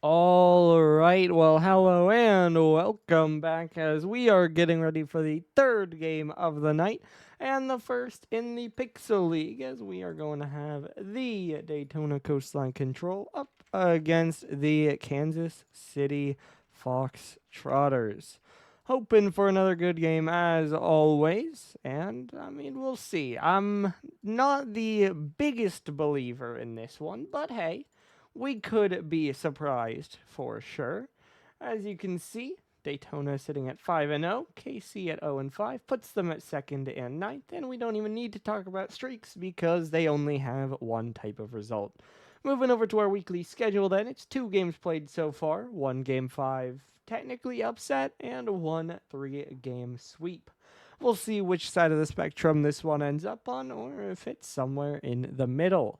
All right, well, hello and welcome back as we are getting ready for the third game of the night and the first in the Pixel League as we are going to have the Daytona Coastline Control up against the Kansas City Foxtrotters. Hoping for another good game as always, and I mean, we'll see. I'm not the biggest believer in this one, but hey, we could be surprised for sure. As you can see, Daytona sitting at 5-0, KC at 0-5 puts them at second and ninth, and we don't even need to talk about streaks because they only have one type of result. Moving over to our weekly schedule, then it's 2 games played so far, 1 Game 5 technically upset, and 1 3-game sweep. We'll see which side of the spectrum this one ends up on, or if it's somewhere in the middle.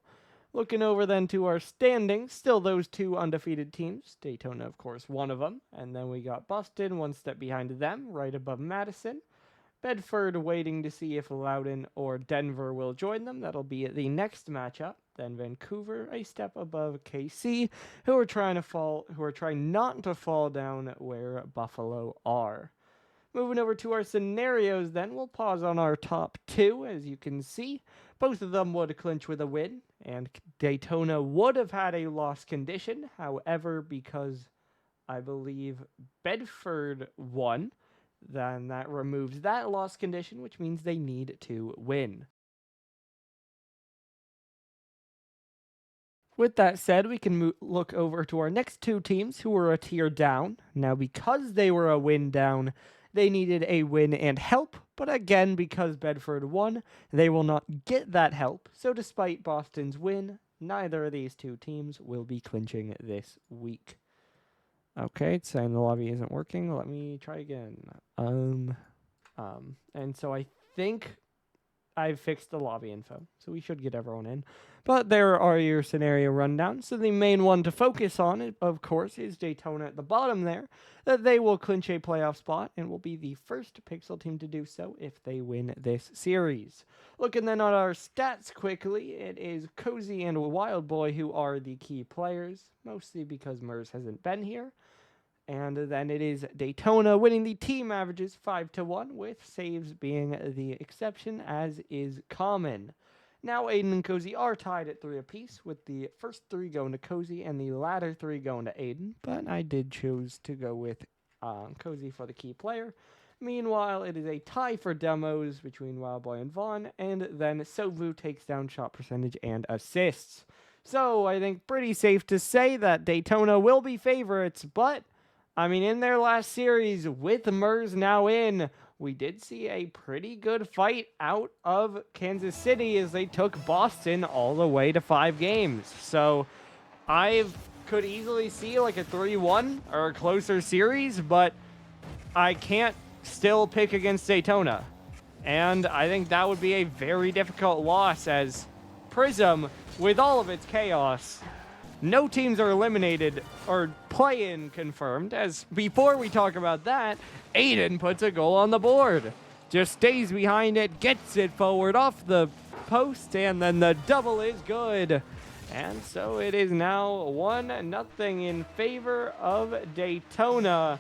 Looking over then to our standings, still those 2 undefeated teams. Daytona, of course, one of them. And then we got Boston, 1 step behind them, right above Madison. Bedford waiting to see if Loudoun or Denver will join them. That'll be the next matchup. Then Vancouver, a step above KC, who are trying not to fall down where Buffalo are. Moving over to our scenarios, then we'll pause on our top 2. As you can see, both of them would clinch with a win, and Daytona would have had a loss condition. However, because I believe Bedford won, then that removes that loss condition, which means they need to win. With that said, we can look over to our next 2 teams who were a tier down. Now, because they were a win down, they needed a win and help, but again, because Bedford won, they will not get that help. So despite Boston's win, neither of these 2 teams will be clinching this week. Okay, it's saying the lobby isn't working. Let me try again. And so I think I've fixed the lobby info, so we should get everyone in. But there are your scenario rundowns. So the main one to focus on, of course, is Daytona at the bottom there. That they will clinch a playoff spot and will be the first Pixel team to do so if they win this series. Looking then at our stats quickly, it is Cozy and Wild Boy who are the key players, mostly because Mers hasn't been here. And then it is Daytona winning the team averages 5-1, with saves being the exception, as is common. Now Aiden and Cozy are tied at 3 apiece, with the first 3 going to Cozy and the latter 3 going to Aiden, but I did choose to go with Cozy for the key player. Meanwhile, it is a tie for demos between Wildboy and Vaughn, and then Sovu takes down shot percentage and assists. So I think pretty safe to say that Daytona will be favorites, but I mean, in their last series, with Mers now in, we did see a pretty good fight out of Kansas City as they took Boston all the way to 5 games. So I could easily see like a 3-1 or a closer series, but I can't still pick against Daytona. And I think that would be a very difficult loss as Prism, with all of its chaos, no teams are eliminated or play-in confirmed, as before we talk about that, Aiden puts a goal on the board. Just stays behind it, gets it forward off the post, and then the double is good. And so it is now 1-0 in favor of Daytona.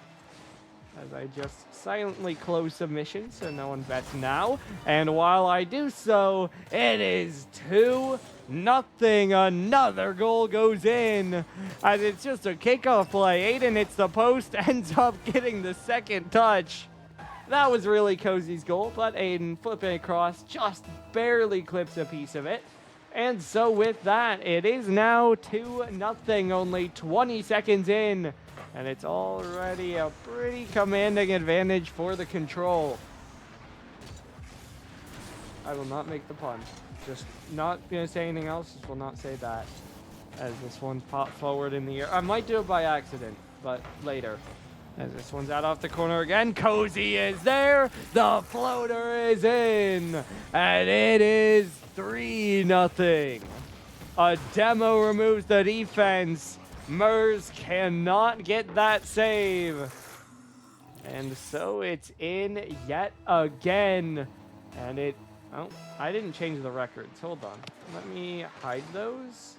As I just silently close submission so no one bets now. And while I do so, it is 2-0. Another goal goes in. As it's just a kickoff play. Aiden hits the post, ends up getting the second touch. That was really Cozy's goal, but Aiden flipping across just barely clips a piece of it. And so with that, it is now 2-0, only 20 seconds in. And it's already a pretty commanding advantage for the control. I will not make the pun. Just not going to say anything else. Just will not say that. As this one popped forward in the air. I might do it by accident, but later. As this one's out off the corner again. Cozy is there. The floater is in. And it is 3-0. A demo removes the defense. Mers cannot get that save. And so it's in yet again. And it... Oh, I didn't change the records. Hold on. Let me hide those.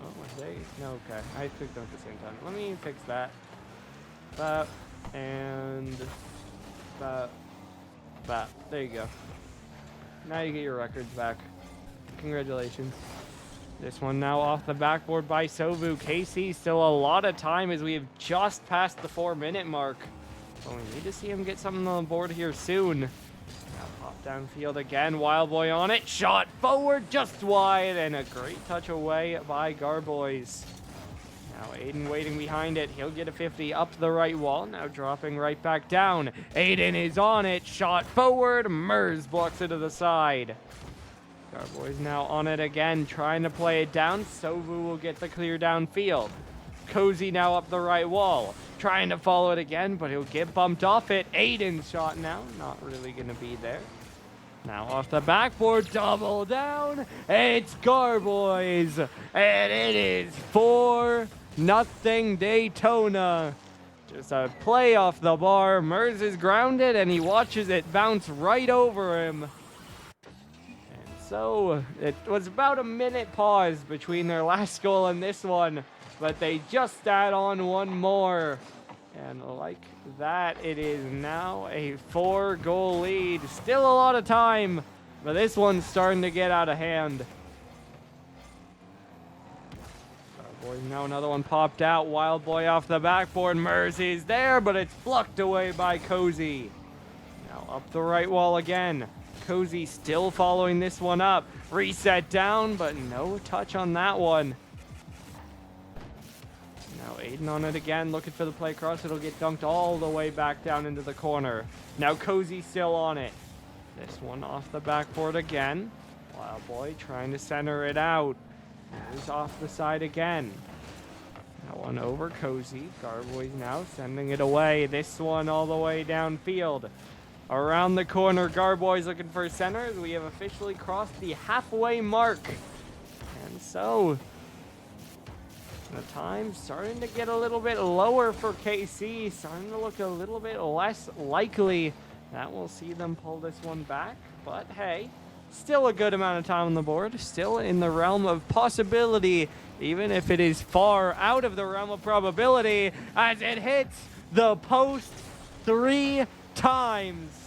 Oh, was they? No, okay. I clicked them at the same time. Let me fix that. That. And that. That. There you go. Now you get your records back. Congratulations. This one now off the backboard by Sovu. KC still a lot of time as we have just passed the 4-minute mark. But we need to see him get something on the board here soon. Now pop downfield again. Wild Boy on it. Shot forward just wide. And a great touch away by Garboys. Now Aiden waiting behind it. He'll get a 50 up the right wall. Now dropping right back down. Aiden is on it. Shot forward. Mers blocks it to the side. Garboys now on it again, trying to play it down. Sovu will get the clear downfield. Cozy now up the right wall, trying to follow it again, but he'll get bumped off it. Aiden's shot now, not really going to be there. Now off the backboard, double down. It's Garboys, and it is 4-0 Daytona. Just a play off the bar. Mers is grounded, and he watches it bounce right over him. So it was about a minute pause between their last goal and this one, but they just add on one more. And like that, it is now a 4-goal lead. Still a lot of time, but this one's starting to get out of hand. Boy, now another one popped out. Wild Boy off the backboard. Mers is there, but it's plucked away by Cozy. Now up the right wall again. Cozy still following this one up. Reset down, but no touch on that one. Now Aiden on it again, looking for the play cross. It'll get dunked all the way back down into the corner. Now Cozy still on it. This one off the backboard again. Wild Boy trying to center it out. Moves off the side again. That one over Cozy. Garboys now sending it away. This one all the way downfield. Around the corner, Garboys looking for center. We have officially crossed the halfway mark. And so, the time starting to get a little bit lower for KC. Starting to look a little bit less likely that we'll see them pull this one back. But hey, still a good amount of time on the board. Still in the realm of possibility, even if it is far out of the realm of probability, as it hits the post 3 times.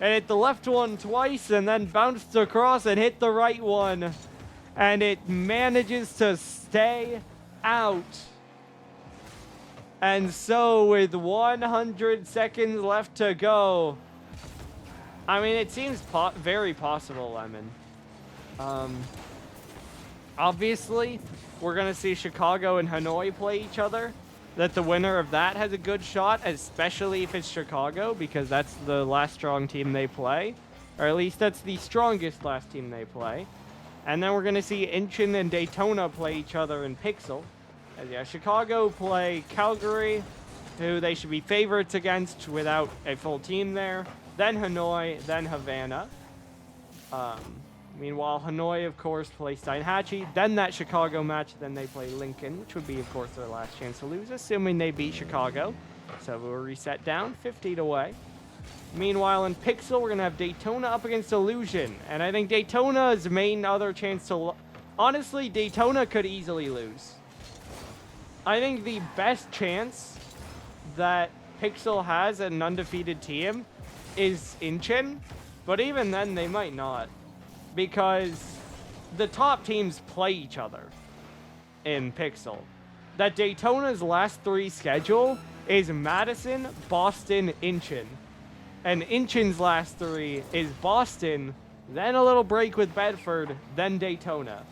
And hit the left one twice and then bounced across and hit the right one. And it manages to stay out. And so with 100 seconds left to go, I mean, it seems very possible, Lemon. Obviously, we're going to see Chicago and Hanoi play each other. That the winner of that has a good shot, especially if it's Chicago, because that's the last strong team they play. Or at least that's the strongest last team they play. And then we're going to see Incheon and Daytona play each other in Pixel. As yeah, Chicago play Calgary, who they should be favorites against without a full team there. Then Hanoi, then Havana. Meanwhile, Hanoi, of course, play Steinhatchee. Then that Chicago match, then they play Lincoln, which would be, of course, their last chance to lose, assuming they beat Chicago. So we'll reset down, 50 away. Meanwhile, in Pixel, we're going to have Daytona up against Illusion. And I think Daytona's main other chance to... Honestly, Daytona could easily lose. I think the best chance that Pixel has at an undefeated team is Incheon. But even then, they might not. Because the top teams play each other in Pixel. That Daytona's last 3 schedule is Madison, Boston, Incheon. And Incheon's last 3 is Boston, then a little break with Bedford, then Daytona.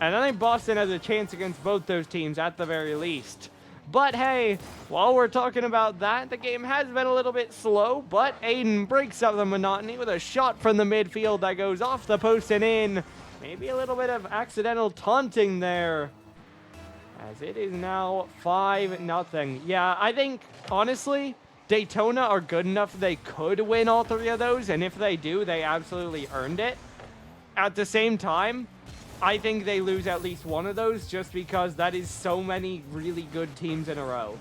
And I think Boston has a chance against both those teams at the very least. But hey, while we're talking about that, the game has been a little bit slow, but Aiden breaks up the monotony with a shot from the midfield that goes off the post and in. Maybe a little bit of accidental taunting there, as it is now 5-0. Yeah, I think, honestly, Daytona are good enough they could win all 3 of those, and if they do, they absolutely earned it. At the same time, I think they lose at least one of those just because that is so many really good teams in a row.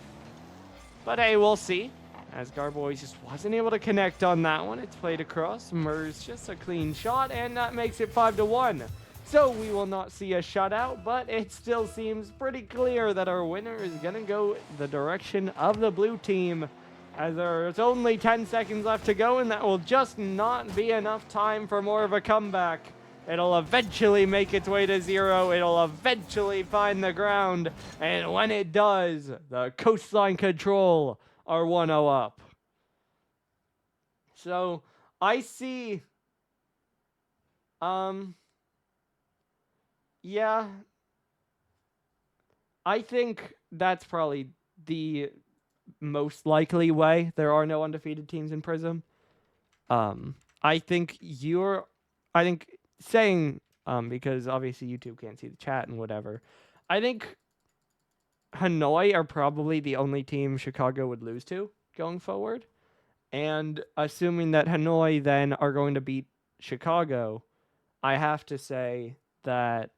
But hey, we'll see. As Garboys just wasn't able to connect on that one. It's played across. Mers just a clean shot, and that makes it 5-1. So we will not see a shutout, but it still seems pretty clear that our winner is going to go the direction of the blue team, as there's only 10 seconds left to go, and that will just not be enough time for more of a comeback. It'll eventually make its way to 0. It'll eventually find the ground. And when it does, the Coastline Control are 1-0 up. So I see... Yeah. I think that's probably the most likely way. There are no undefeated teams in Prism. I think saying, because obviously YouTube can't see the chat and whatever, I think Hanoi are probably the only team Chicago would lose to going forward. And assuming that Hanoi then are going to beat Chicago, I have to say that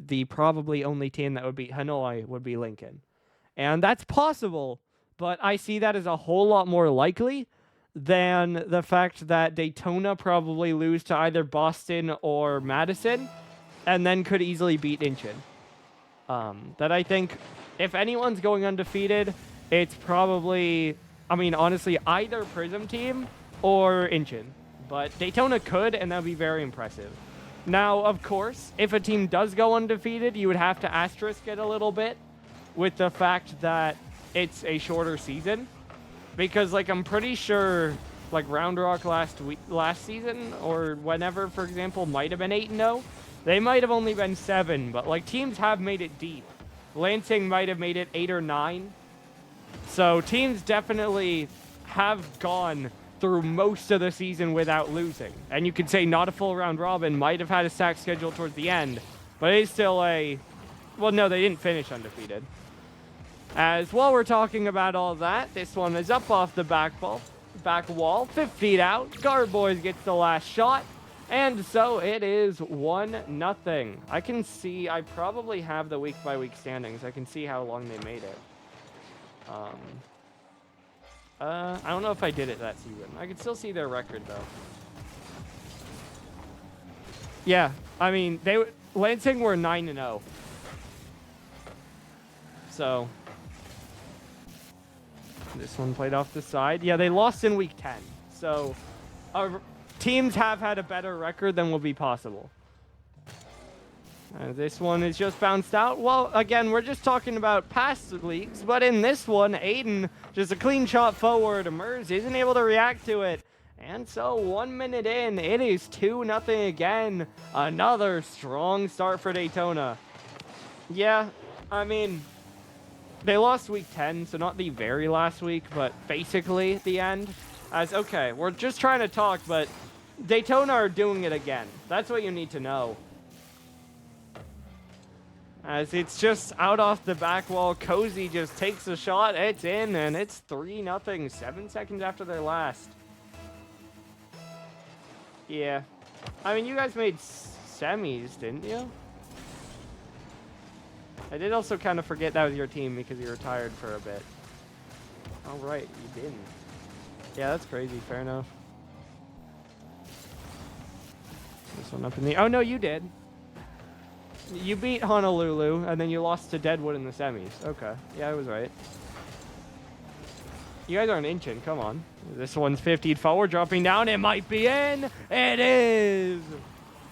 the probably only team that would beat Hanoi would be Lincoln. And that's possible, but I see that as a whole lot more likely than the fact that Daytona probably lose to either Boston or Madison, and then could easily beat Incheon. That I think if anyone's going undefeated, it's probably, I mean, honestly, either Prism team or Incheon. But Daytona could, and that would be very impressive. Now, of course, if a team does go undefeated, you would have to asterisk it a little bit with the fact that it's a shorter season. Because, like, I'm pretty sure, like, Round Rock last season, or whenever, for example, might have been 8-0. They might have only been 7, but, like, teams have made it deep. Lansing might have made it 8 or 9. So teams definitely have gone through most of the season without losing. And you could say not a full round robin, might have had a stack schedule towards the end, but it's still a... Well, no, they didn't finish undefeated. As while we're talking about all that, this one is up off the back wall, 5 feet out. Garboys gets the last shot, and so it is 1-0. I can see, I probably have the week-by-week standings. I can see how long they made it. I don't know if I did it that season. I can still see their record, though. Yeah, I mean, Lansing were 9-0. So... This one played off the side. Yeah, they lost in week 10. So, teams have had a better record than will be possible. This one is just bounced out. Well, again, we're just talking about past leagues, but in this one, Aiden, just a clean shot forward. Mers isn't able to react to it. And so, 1 minute in, it is 2-0 again. Another strong start for Daytona. Yeah, I mean... They lost week 10, so not the very last week, but basically at the end. As, okay, we're just trying to talk, but Daytona are doing it again. That's what you need to know. As it's just out off the back wall, Cozy just takes a shot, it's in, and it's 3-0, 7 seconds after their last. Yeah. I mean, you guys made semis, didn't you? I did also kind of forget that was your team because you retired for a bit. Oh, right, you didn't. Yeah, that's crazy. Fair enough. This one up in the... Oh, no, you did. You beat Honolulu, and then you lost to Deadwood in the semis. Okay. Yeah, I was right. You guys aren't inching. Come on. This one's 50 forward, dropping down. It might be in. It is.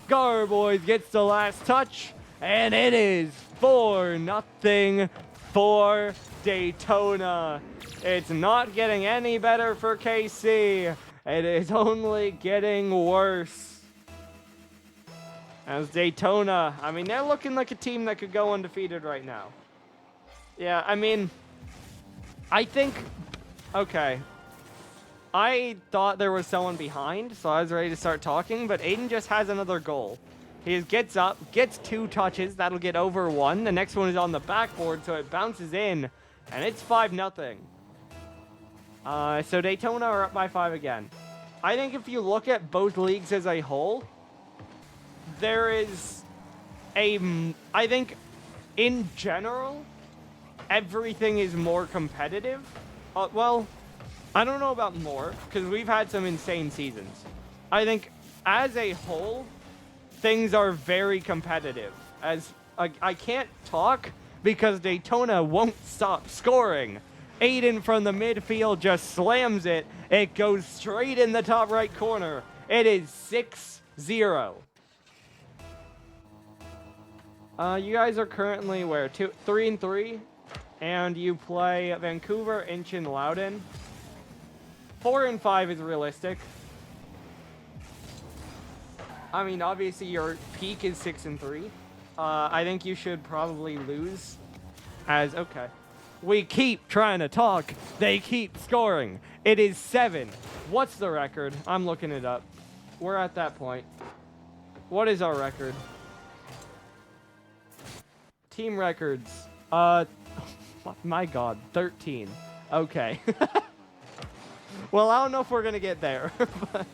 Garboys gets the last touch, and it is 4-0 for Daytona. It's not getting any better for KC. It is only getting worse. As Daytona, I mean, they're looking like a team that could go undefeated right now. Yeah, I mean, I think, okay. I thought there was someone behind, so I was ready to start talking, but Aiden just has another goal. He gets up, gets 2 touches. That'll get over 1. The next one is on the backboard, so it bounces in, and it's 5-0. So Daytona are up by 5 again. I think if you look at both leagues as a whole, there is I think in general, everything is more competitive. Well, I don't know about more, because we've had some insane seasons. I think as a whole, things are very competitive. As I can't talk because Daytona won't stop scoring. Aiden from the midfield just slams it. It goes straight in the top right corner. It is 6-0. You guys are currently where? 3-3, and you play Vancouver, Inch, and Loudon. 4-5 is realistic. I mean, obviously your peak is 6-3. I think you should probably lose. Okay. We keep trying to talk. They keep scoring. It is 7. What's the record? I'm looking it up. We're at that point. What is our record? Team records. My God, 13. Okay. Well, I don't know if we're gonna get there. But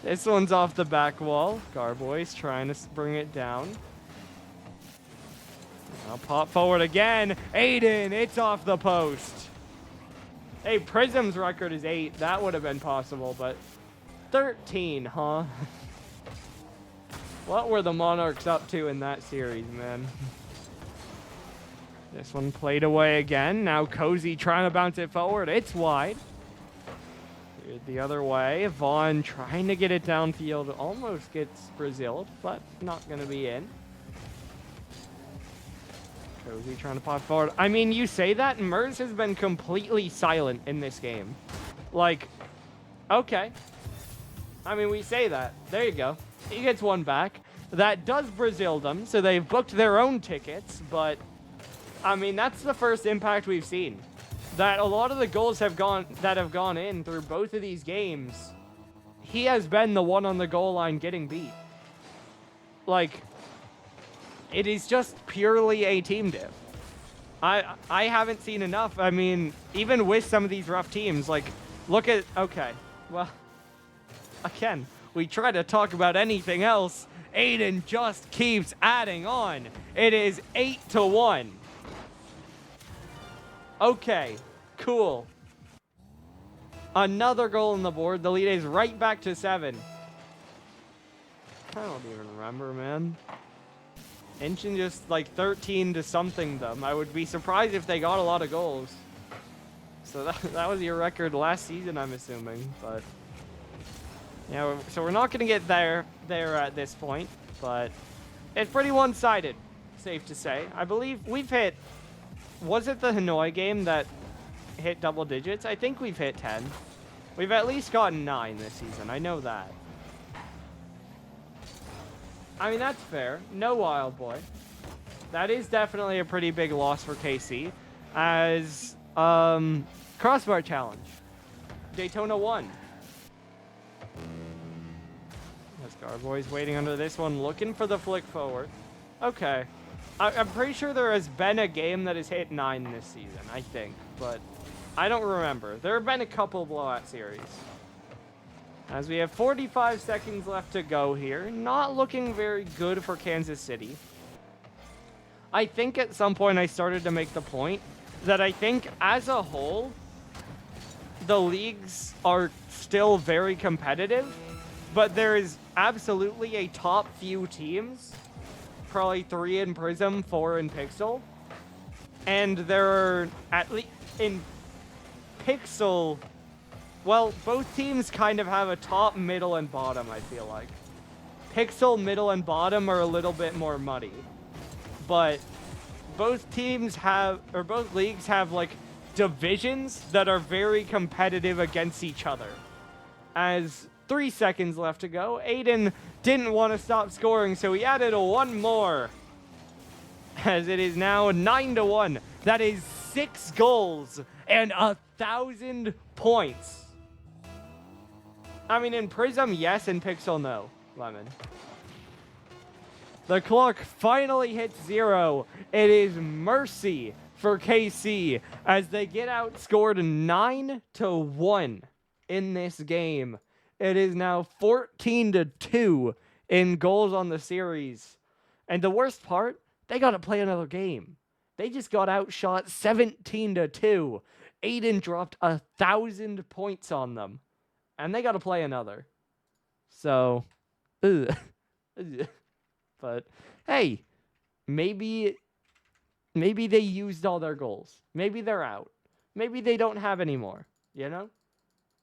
this one's off the back wall. Garboy's trying to bring it down. I'll pop forward again. Aiden, it's off the post. Hey, Prism's record is 8. That would have been possible, but 13, huh? What were the Monarchs up to in that series, man? This one played away again. Now Cozy trying to bounce it forward. It's wide. The other way. Vaughn trying to get it downfield. Almost gets Braziled, but not going to be in. Cozy trying to pop forward. I mean, you say that, and Mers has been completely silent in this game. Like, okay. I mean, we say that. There you go. He gets one back. That does Brazil them, so they've booked their own tickets, but I mean, that's the first impact we've seen. That a lot of the goals have gone in through both of these games. He has been the one on the goal line getting beat. Like, it is just purely a team diff. I haven't seen enough. I mean, even with some of these rough teams, like, look at, okay, well, again, we try to talk about anything else. Aiden just keeps adding on. It is 8-1. Okay, cool. Another goal on the board. The lead is right back to 7. I don't even remember, man. Inchin just like 13 to something them. I would be surprised if they got a lot of goals. So that was your record last season, I'm assuming, but yeah, so we're not going to get there at this point, but it's pretty one-sided, safe to say. I believe we've hit, was it the Hanoi game that hit double digits? I think we've hit 10. We've at least gotten 9 this season. I know that. I mean, that's fair. No Wild Boy. That is definitely a pretty big loss for KC. As, Crossbar Challenge. Daytona won. Garboy's waiting under this one, looking for the flick forward. Okay. I'm pretty sure there has been a game that has hit 9 this season, I think. But I don't remember. There have been a couple blowout series. As we have 45 seconds left to go here. Not looking very good for Kansas City. I think at some point I started to make the point that I think as a whole, the leagues are still very competitive, but there is absolutely a top few teams, probably 3 in Prism, 4 in Pixel, and there are at least in Pixel, well, both teams kind of have a top, middle, and bottom, I feel like. Pixel, middle, and bottom are a little bit more muddy, but both teams have, or both leagues have, like, divisions that are very competitive against each other. As 3 seconds left to go, Aiden didn't want to stop scoring, so he added one more. As it is now 9-1. That is 6 goals and 1,000 points. I mean, in Prism, yes, in Pixel, no. Lemon. The clock finally hits 0. It is mercy for KC as they get outscored 9-1 in this game. It is now 14-2 in goals on the series. And the worst part, they got to play another game. They just got outshot 17-2. Aiden dropped 1,000 points on them. And they got to play another. So, Ugh. But hey, maybe they used all their goals. Maybe they're out. Maybe they don't have any more, you know?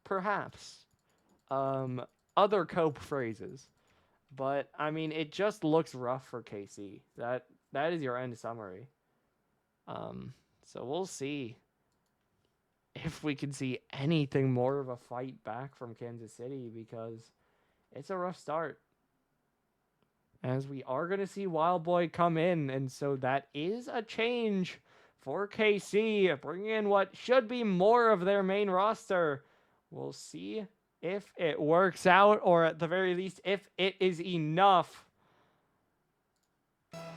Perhaps. Other cope phrases. But I mean, it just looks rough for KC. That is your end summary. So we'll see if we can see anything more of a fight back from Kansas City, because it's a rough start. As we are going to see Wildboy come in, and so that is a change for KC, bringing in what should be more of their main roster. We'll see if it works out, or at the very least, if it is enough.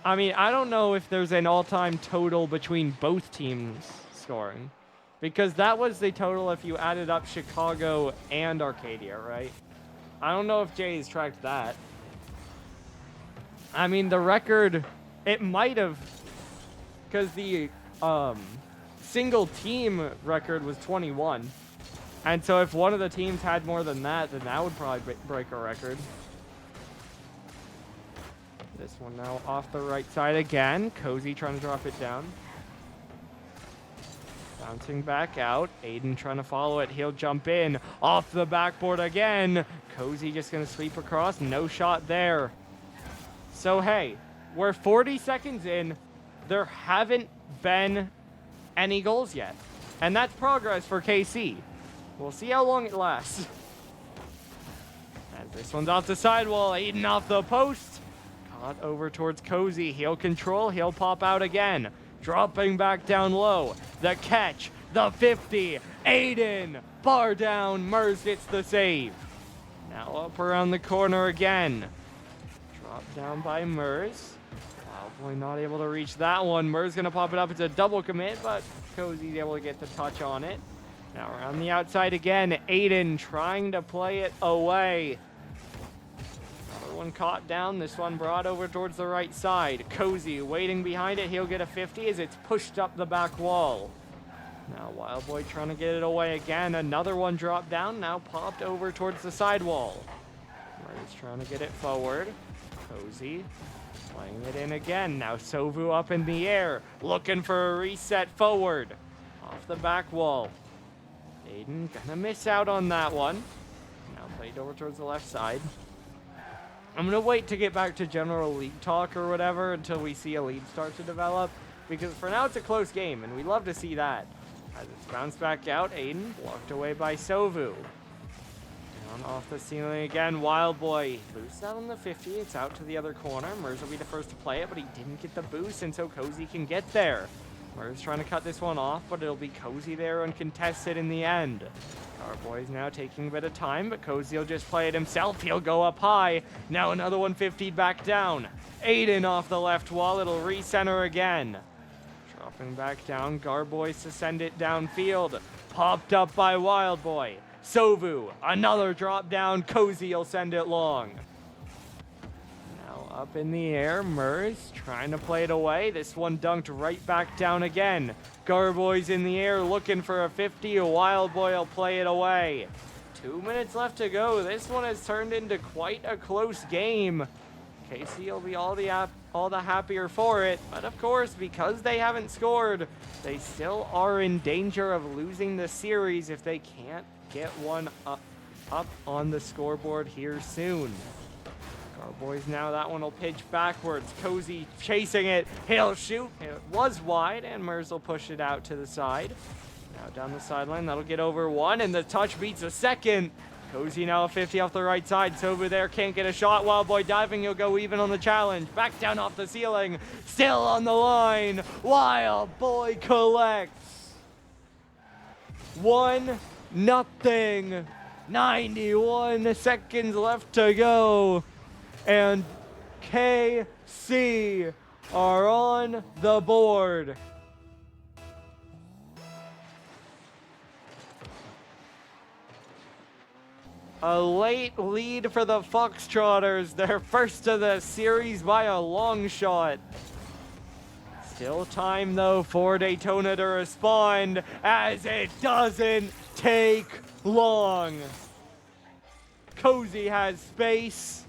I mean, I don't know if there's an all-time total between both teams scoring, because that was the total if you added up Chicago and Arcadia, right? I don't know if Jay's tracked that. I mean, the record, it might have, because the single team record was 21. And so if one of the teams had more than that, then that would probably break a record. This one now off the right side again. Cozy trying to drop it down. Bouncing back out. Aiden trying to follow it. He'll jump in. Off the backboard again. Cozy just going to sweep across. No shot there. So, hey, we're 40 seconds in. There haven't been any goals yet. And that's progress for KC. We'll see how long it lasts. As this one's off the sidewall. Aiden off the post. Caught over towards Cozy. He'll control. He'll pop out again. Dropping back down low. The catch. The 50. Aiden. Bar down. Mers gets the save. Now up around the corner again. Dropped down by Mers. Wildboy not able to reach that one. Mers going to pop it up. It's a double commit, but Cozy's able to get the touch on it. Now around the outside again. Aiden trying to play it away. Another one caught down. This one brought over towards the right side. Cozy waiting behind it. He'll get a 50 as it's pushed up the back wall. Now Wildboy trying to get it away again. Another one dropped down. Now popped over towards the sidewall. Murray's trying to get it forward. Cozy playing it in again. Now Sovu up in the air. Looking for a reset forward. Off the back wall. Aiden gonna miss out on that one. Now played over towards the left side. I'm gonna wait to get back to general league talk or whatever until we see a lead start to develop, because for now it's a close game and we love to see that. As it's bounced back out, Aiden blocked away by Sovu. Down off the ceiling again, Wildboy boosts out on the 50. It's out to the other corner. Mers will be the first to play it, but he didn't get the boost, and so Cozy can get there. Mers trying to cut this one off, but it'll be Cozy there uncontested in the end. Garboy's now taking a bit of time, but Cozy will just play it himself. He'll go up high. Now another 150 back down. Aiden off the left wall. It'll recenter again. Dropping back down. Garboys to send it downfield. Popped up by Wildboy. Sovu, another drop down. Cozy will send it long. Up in the air, Mers trying to play it away. This one dunked right back down again. Garboy's in the air looking for a 50. A Wildboy will play it away. 2 minutes left to go. This one has turned into quite a close game. KC will be all the happier for it. But of course, because they haven't scored, they still are in danger of losing the series if they can't get one up on the scoreboard here soon. Garboys now, that one will pitch backwards. Cozy chasing it. He'll shoot. It was wide, and Mers will push it out to the side. Now down the sideline, that'll get over one, and the touch beats a second. Cozy now a 50 off the right side. Sovu there can't get a shot. Wildboy diving. He'll go even on the challenge. Back down off the ceiling. Still on the line. Wildboy collects. 1-0. 91 seconds left to go. And KC are on the board. A late lead for the Foxtrotters. They're first of the series by a long shot. Still time, though, for Daytona to respond, as it doesn't take long. Cozy has space.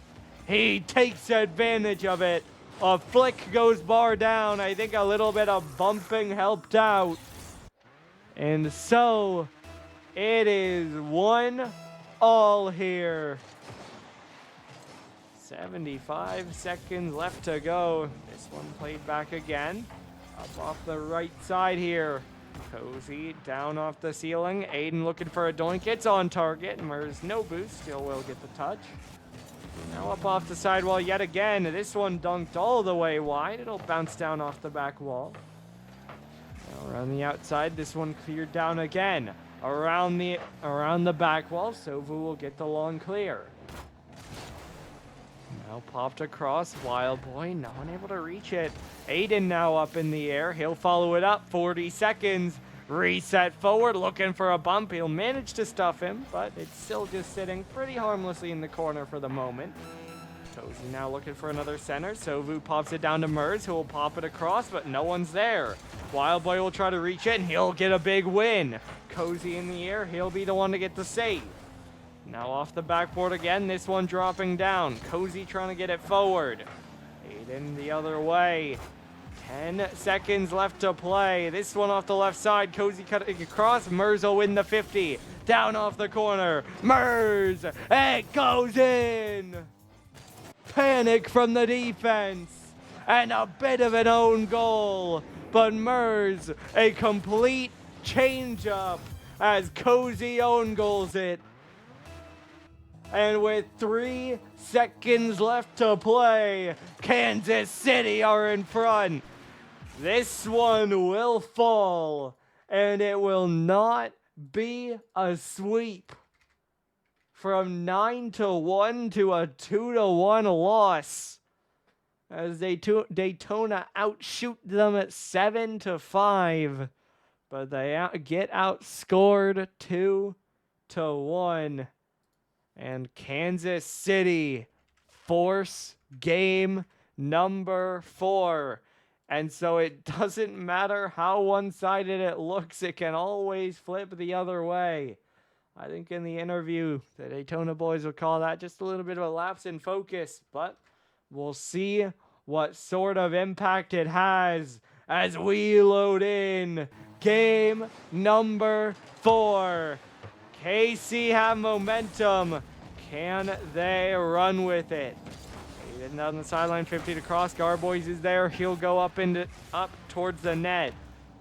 He takes advantage of it. A flick goes bar down. I think a little bit of bumping helped out. And so it is 1-all here. 75 seconds left to go. This one played back again. Up off the right side here. Cozy down off the ceiling. Aiden looking for a doink. It's on target. Mers no boost. Still will get the touch. Now up off the sidewall yet again. This one dunked all the way wide. It'll bounce down off the back wall. Now around the outside. This one cleared down again. Around the back wall. Sovu will get the long clear. Now popped across. Wild Boy, no one able to reach it. Aiden now up in the air. He'll follow it up. 40 seconds. Reset forward, looking for a bump. He'll manage to stuff him, but it's still just sitting pretty harmlessly in the corner for the moment. Cozy now looking for another center. Sovu pops it down to Mers, who will pop it across, but no one's there. Wild Boy will try to reach it, and he'll get a big win. Cozy in the air. He'll be the one to get the save. Now off the backboard again, this one dropping down. Cozy trying to get it forward. Aiden the other way. 10 seconds left to play. This one off the left side. Cozy cutting across. Mers will win the 50. Down off the corner. Mers! It goes in! Panic from the defense. And a bit of an own goal. But Mers, a complete change-up as Cozy own goals it. And with 3 seconds left to play, Kansas City are in front. This one will fall, and it will not be a sweep. From 9-1 to a 2-1 loss, as Daytona outshoot them at 7-5, but they get outscored 2-1. And Kansas City force game number 4. And so it doesn't matter how one-sided it looks, it can always flip the other way. I think in the interview, the Daytona boys will call that just a little bit of a lapse in focus, but we'll see what sort of impact it has as we load in game number 4. KC have momentum. Can they run with it? Aiden down the sideline, 50 to cross. Garboys is there. He'll go up towards the net.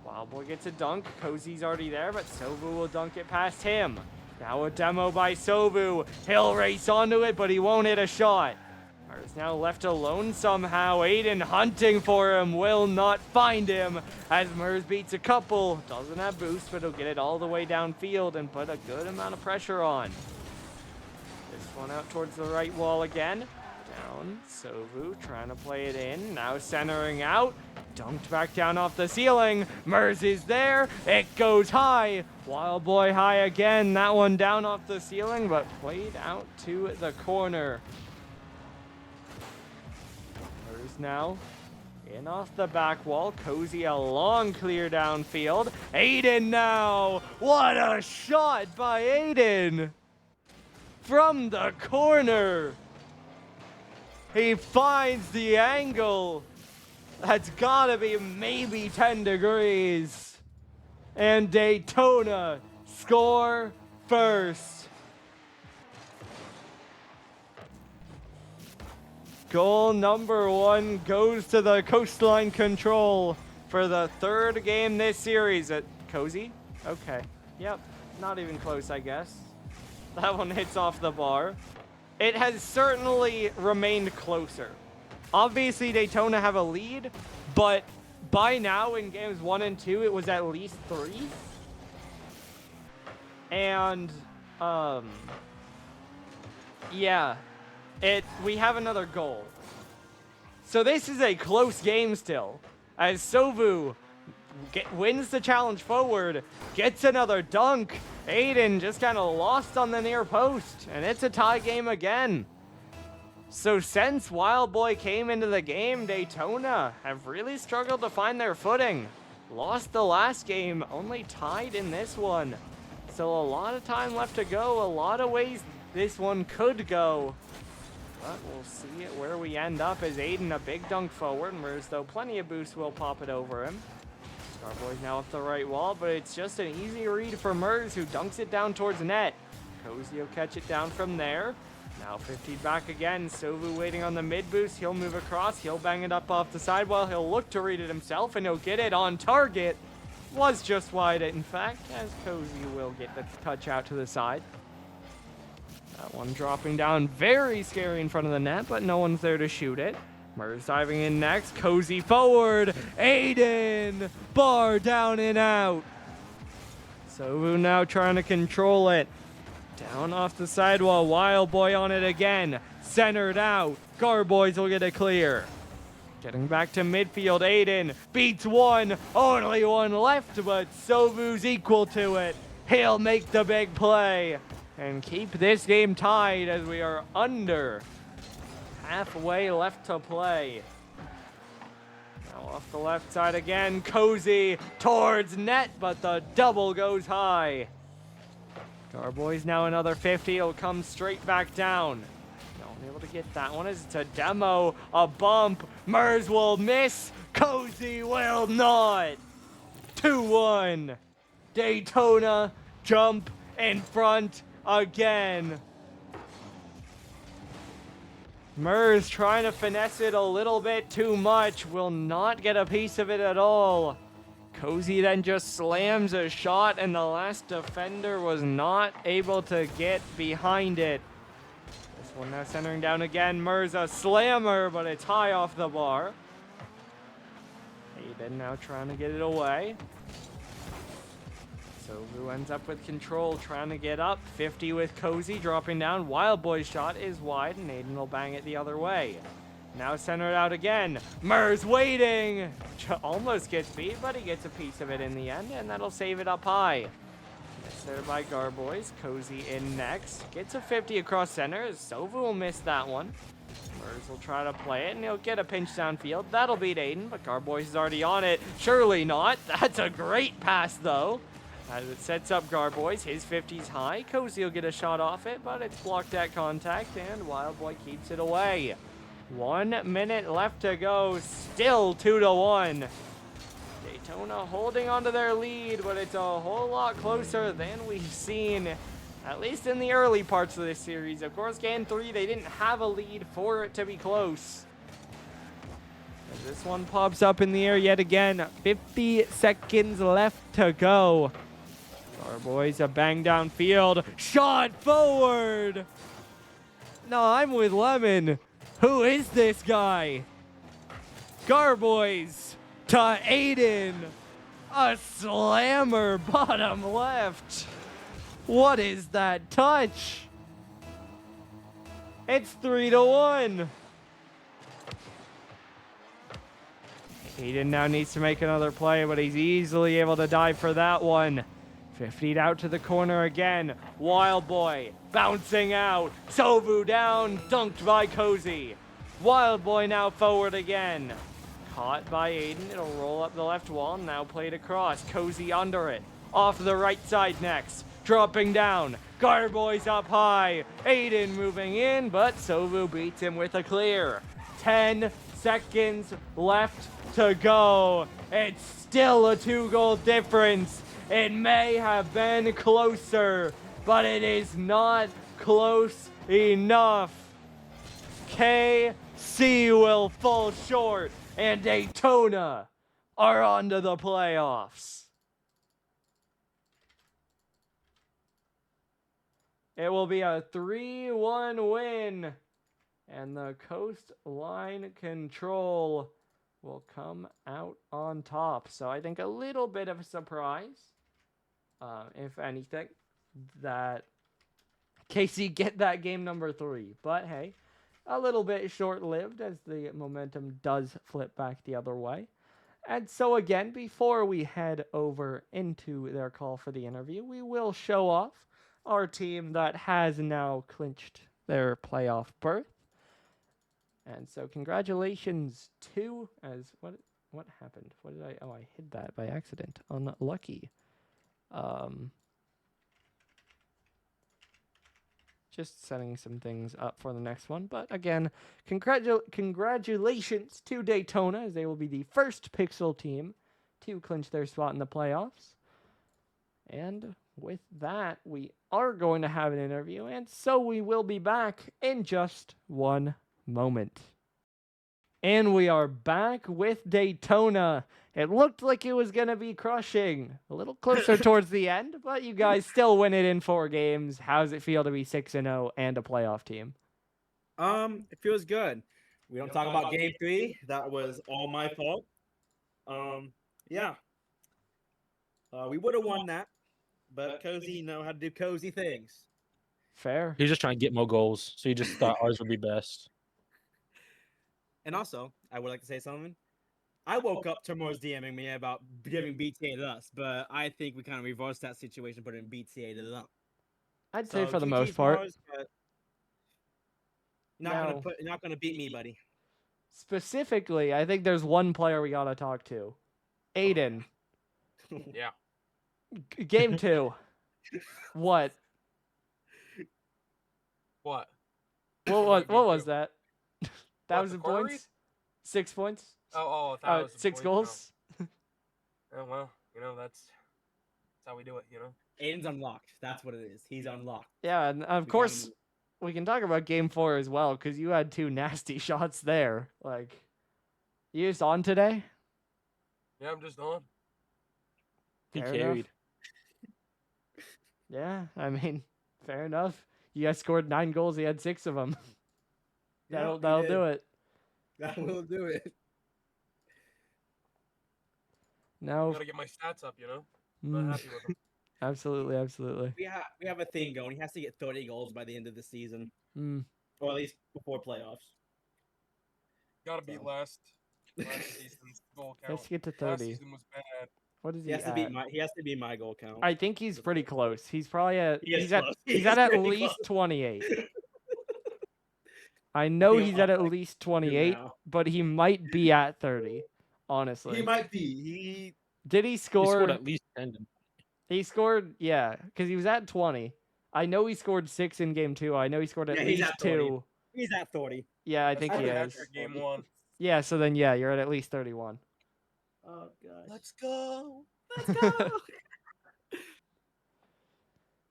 Wild Boy gets a dunk. Cozy's already there, but Sovu will dunk it past him. Now a demo by Sovu. He'll race onto it, but he won't hit a shot. Mers now left alone somehow. Aiden hunting for him, will not find him as Mers beats a couple. Doesn't have boost, but he'll get it all the way downfield and put a good amount of pressure on. This one out towards the right wall again. Down, Sovu trying to play it in. Now centering out. Dunked back down off the ceiling. Mers is there. It goes high. Wild Boy high again. That one down off the ceiling, but played out to the corner. Mers now in off the back wall. Cozy a long clear downfield. Aiden now. What a shot by Aiden. From the corner. He finds the angle. That's gotta be maybe 10 degrees. And Daytona score first. Goal number 1 goes to the Coastline Control for the 3rd game this series. Cozy? Okay. Yep. Not even close, I guess. That one hits off the bar. It has certainly remained closer. Obviously, Daytona have a lead, but by now in games 1 and 2, it was at least 3. And, yeah, we have another goal. So this is a close game still, as Sovu wins the challenge forward, gets another dunk. Aiden just kind of lost on the near post, and it's a tie game again. So since Wild Boy came into the game, Daytona have really struggled to find their footing. Lost the last game, only tied in this one. So a lot of time left to go, a lot of ways this one could go. But we'll see where we end up as Aiden a big dunk forward. Mers, though, plenty of boost will pop it over him. Starboy's now off the right wall, but it's just an easy read for Mers, who dunks it down towards the net. Cozy will catch it down from there. Now 50 back again. Sovu waiting on the mid boost. He'll move across. He'll bang it up off the sidewall. He'll look to read it himself, and he'll get it on target. Was just wide, in fact, as Cozy will get the touch out to the side. That one dropping down very scary in front of the net, but no one's there to shoot it. Mers diving in next. Cozy forward. Aiden! Bar down and out. Sovu now trying to control it. Down off the sidewall. Wild Boy on it again. Centered out. Garboys will get it clear. Getting back to midfield. Aiden beats one. Only one left, but Sovu's equal to it. He'll make the big play and keep this game tied as we are under halfway left to play. Now off the left side again. Cozy towards net, but the double goes high. Garboys now another 50. It'll come straight back down. Not able to get that one as it's a demo. A bump. Mers will miss. Cozy will not. 2-1. Daytona jump in front again. Mers trying to finesse it a little bit too much. Will not get a piece of it at all. Cozy then just slams a shot, and the last defender was not able to get behind it. This one now centering down again. Mers a slammer, but it's high off the bar. Aiden now trying to get it away. Sovu ends up with control, trying to get up. 50 with Cozy dropping down. Wild Boy's shot is wide, and Aiden will bang it the other way. Now centered out again. Mers waiting. Almost gets beat, but he gets a piece of it in the end, and that'll save it up high. Missed there by Garboys. Cozy in next. Gets a 50 across center. Sovu will miss that one. Mers will try to play it, and he'll get a pinch downfield. That'll beat Aiden, but Garboys is already on it. Surely not. That's a great pass, though. As it sets up Garboys, his 50's high. Cozy will get a shot off it, but it's blocked at contact, and Wild Boy keeps it away. 1 minute left to go, still 2-1. Daytona holding onto their lead, but it's a whole lot closer than we've seen, at least in the early parts of this series. Of course, Game 3, they didn't have a lead for it to be close. As this one pops up in the air yet again, 50 seconds left to go. Our boys a bang downfield, shot forward. No, I'm with Lemon. Who is this guy? Garboys to Aiden. A slammer bottom left. What is that touch? It's 3-1. Aiden now needs to make another play, but he's easily able to dive for that one. 50'd out to the corner again. Wild Boy bouncing out. Sovu down, dunked by Cozy. Wild Boy now forward again. Caught by Aiden. It'll roll up the left wall. Now played across. Cozy under it. Off the right side next. Dropping down. Garboys up high. Aiden moving in, but Sovu beats him with a clear. 10 seconds left to go. It's still a 2-goal difference. It may have been closer, but it is not close enough. KC will fall short, and Daytona are on to the playoffs. It will be a 3-1 win, and the Coastline Control will come out on top. So I think a little bit of a surprise, if anything, that KC get that game number 3. But hey, a little bit short-lived as the momentum does flip back the other way. And so again, before we head over into their call for the interview, we will show off our team that has now clinched their playoff berth. And so congratulations to, what happened? What did I hid that by accident. Unlucky. just setting some things up for the next one. But again, congratulations to Daytona, as they will be the first Pixel team to clinch their spot in the playoffs. And with that, we are going to have an interview, and so we will be back in just one moment. And we are back with Daytona. It looked like it was going to be crushing. A little closer towards the end, but you guys still win it in 4 games. How does it feel to be 6-0 and a playoff team? It feels good. We don't talk about game 3. That was all my fault. Yeah. We would have won that, but Cozy know how to do cozy things. Fair. He was just trying to get more goals, so he just thought ours would be best. And also, I would like to say something. I woke up, Tomorrow's DMing me about giving BTA to us, but I think we kind of reversed that situation, putting BTA to them. I'd say So, for the GG's most part. Mars, but you're not gonna beat me, buddy. Specifically, I think there's one player we got to talk to. Aiden. Yeah. Game 2. What? What? What was that? What, 1,000 points? 6 points? Oh, 6 goals? Oh, well, that's how we do it, Aiden's unlocked. That's what it is. He's unlocked. Yeah, and of course, we can talk about game 4 as well, because you had 2 nasty shots there. Like, you just on today? Yeah, I'm just on. He Fair carried. enough. Yeah, I mean, fair enough. You guys scored 9 goals. He had 6 of them. That'll do it. That will do it. Now, Gotta get my stats up, I'm not happy with them. Absolutely. We have a thing going. He has to get 30 goals by the end of the season, or at least before playoffs. Gotta beat last season's goal count. Let's get to Last 30. season was bad. What is He has to beat my goal count. I think he's pretty close. He's probably at He's at least 28. I know he's at least 28, but he might be at 30. Honestly, He might be. Did he He score? scored at least 10. He scored, yeah, because he was at 20. I know he scored 6 in game 2. I know he scored at least 2. He's at 30. Yeah, I think he is. Game 1. Yeah, so then yeah, you're at least 31. Oh gosh. Let's go.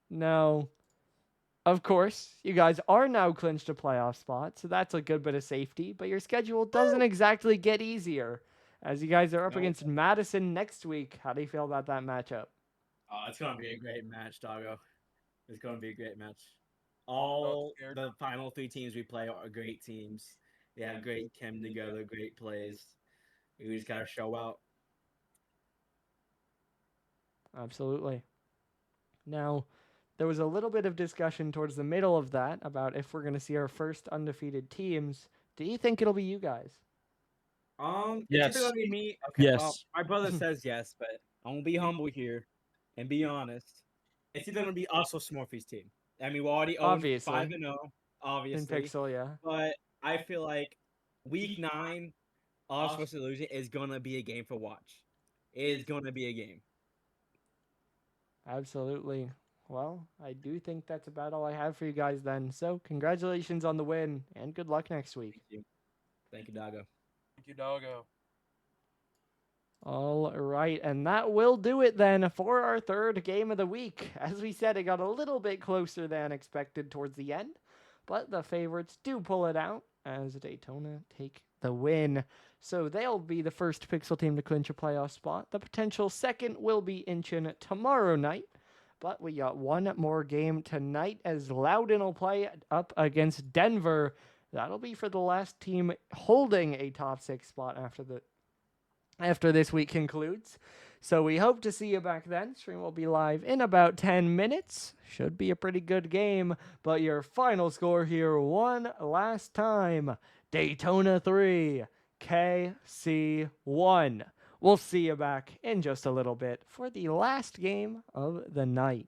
Now, of course, you guys are now clinched a playoff spot, so that's a good bit of safety, but your schedule doesn't exactly get easier, as you guys are up against Madison next week. How do you feel about that matchup? Oh, it's going to be a great match, Doggo. It's going to be a great match. All the final 3 teams we play are great teams. They have great chem together, great plays. We just got to show out. Absolutely. Now, there was a little bit of discussion towards the middle of that about if we're going to see our first undefeated teams. Do you think it'll be you guys? Yes. It's either gonna be me. Okay, Yes. well, my brother says yes, but I'm gonna be humble here and be honest. It's either gonna be us or Smurfy's team. I mean, we already own 5-0, obviously. In Pixel, yeah. But I feel like week 9, us versus Illusion is gonna be a game for watch. It is gonna be a game. Absolutely. Well, I do think that's about all I have for you guys then. So, congratulations on the win, and good luck next week. Thank you, Doggo. Thank you, Doggo. All right, and that will do it then for our 3rd game of the week. As we said, it got a little bit closer than expected towards the end, but the favorites do pull it out as Daytona take the win. So they'll be the first Pixel team to clinch a playoff spot. The potential second will be Inchin tomorrow night. But we got one more game tonight as Loudon will play up against Denver. That'll be for the last team holding a top 6 spot after this week concludes. So we hope to see you back then. Stream will be live in about 10 minutes. Should be a pretty good game. But your final score here one last time. Daytona 3, KC 1. We'll see you back in just a little bit for the last game of the night.